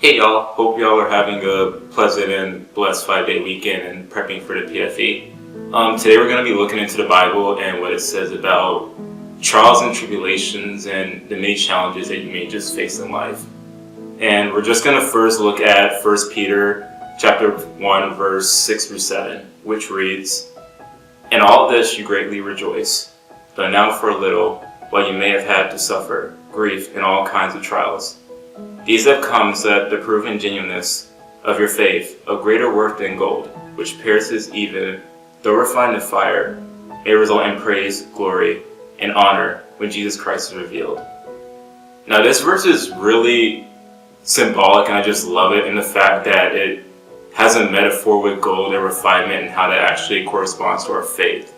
Hey y'all, hope y'all are having a pleasant and blessed 5-day weekend and prepping for the PFE. Today we're going to be looking into the Bible and what it says about trials and tribulations and the many challenges that you may just face in life. And we're just going to first look at 1 Peter chapter 1 verse 6 through 7, which reads, "In all this you greatly rejoice, though now for a little, while you may have had to suffer grief in all kinds of trials. These have come so that the proven genuineness of your faith, of greater worth than gold, which perishes even though refined in fire, may result in praise, glory, and honor when Jesus Christ is revealed." Now this verse is really symbolic, and I just love it in the fact that it has a metaphor with gold and refinement and how that actually corresponds to our faith.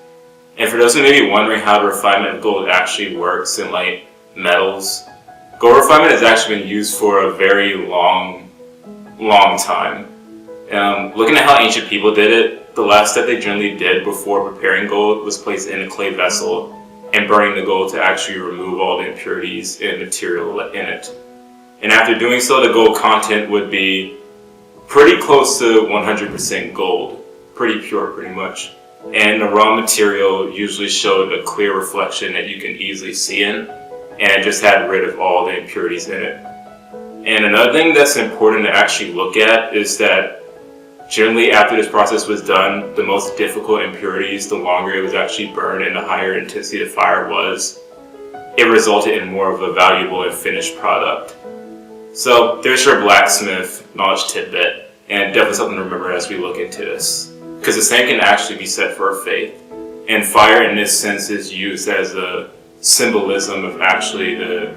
And for those who may be wondering how the refinement of gold actually works in like metals, gold refinement has actually been used for a very long time. Looking at how ancient people did it, the last step they generally did before preparing gold was place it in a clay vessel and burning the gold to actually remove all the impurities and material in it. And after doing so, the gold content would be pretty close to 100% gold, pretty pure pretty much. And the raw material usually showed a clear reflection that you can easily see in, and it just had rid of all the impurities in it. And another thing that's important to actually look at is that generally after this process was done, the most difficult impurities, the longer it was actually burned and the higher intensity the fire was, it resulted in more of a valuable and finished product. So there's your blacksmith knowledge tidbit, and definitely something to remember as we look into this. Because the same can actually be said for our faith. And fire in this sense is used as a symbolism of actually the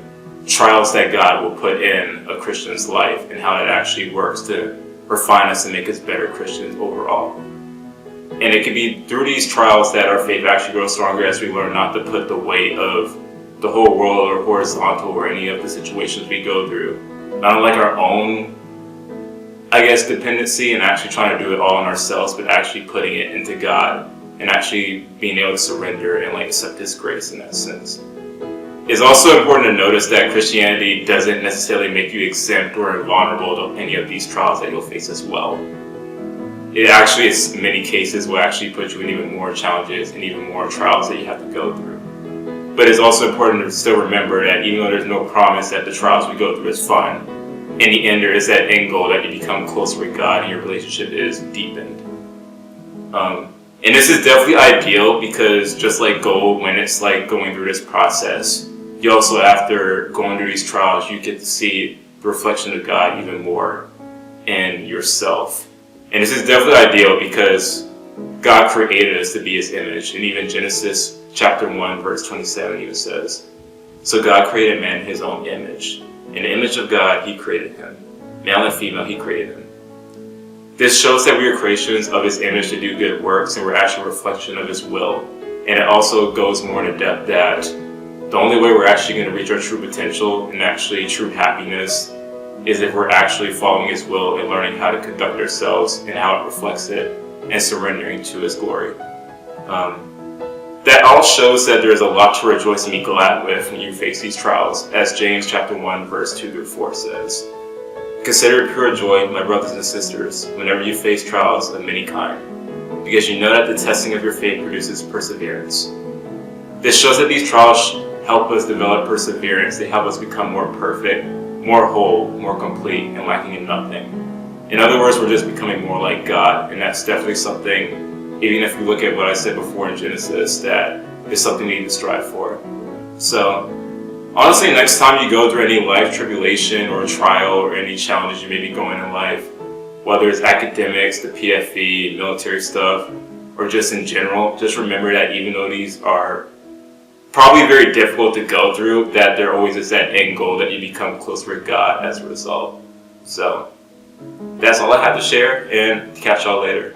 trials that God will put in a Christian's life and how it actually works to refine us and make us better Christians overall. And it can be through these trials that our faith actually grows stronger as we learn not to put the weight of the whole world or horizontal or any of the situations we go through, not only like our own, dependency and actually trying to do it all on ourselves, but actually putting it into God and actually being able to surrender and accept His grace in that sense. It's also important to notice that Christianity doesn't necessarily make you exempt or invulnerable to any of these trials that you'll face as well. It actually, in many cases, will actually put you in even more challenges and even more trials that you have to go through. But it's also important to still remember that even though there's no promise that the trials we go through is fun, in the end there is that end goal that you become closer with God and your relationship is deepened. And this is definitely ideal because just like gold, when it's going through this process, you also, after going through these trials, you get to see the reflection of God even more in yourself. And this is definitely ideal because God created us to be His image. And even Genesis chapter 1 verse 27 even says, "So God created man in His own image. In the image of God, He created him. Male and female, He created him." This shows that we are creations of His image to do good works, and we're actually a reflection of His will. And it also goes more into depth that the only way we're actually going to reach our true potential and actually true happiness is if we're actually following His will and learning how to conduct ourselves and how it reflects it and surrendering to His glory. That all shows that there's a lot to rejoice and be glad with when you face these trials, as James chapter 1 verse 2 through 4 says. "Consider it pure joy, my brothers and sisters, whenever you face trials of many kind, because you know that the testing of your faith produces perseverance." This shows that these trials help us develop perseverance. They help us become more perfect, more whole, more complete, and lacking in nothing. In other words, we're just becoming more like God, and that's definitely something, even if we look at what I said before in Genesis, that is something we need to strive for. So, honestly, next time you go through any life tribulation or trial or any challenges you may be going in life, whether it's academics, the PFE, military stuff, or just in general, just remember that even though these are probably very difficult to go through, that there always is that end goal that you become closer with God as a result. So, that's all I have to share, and catch y'all later.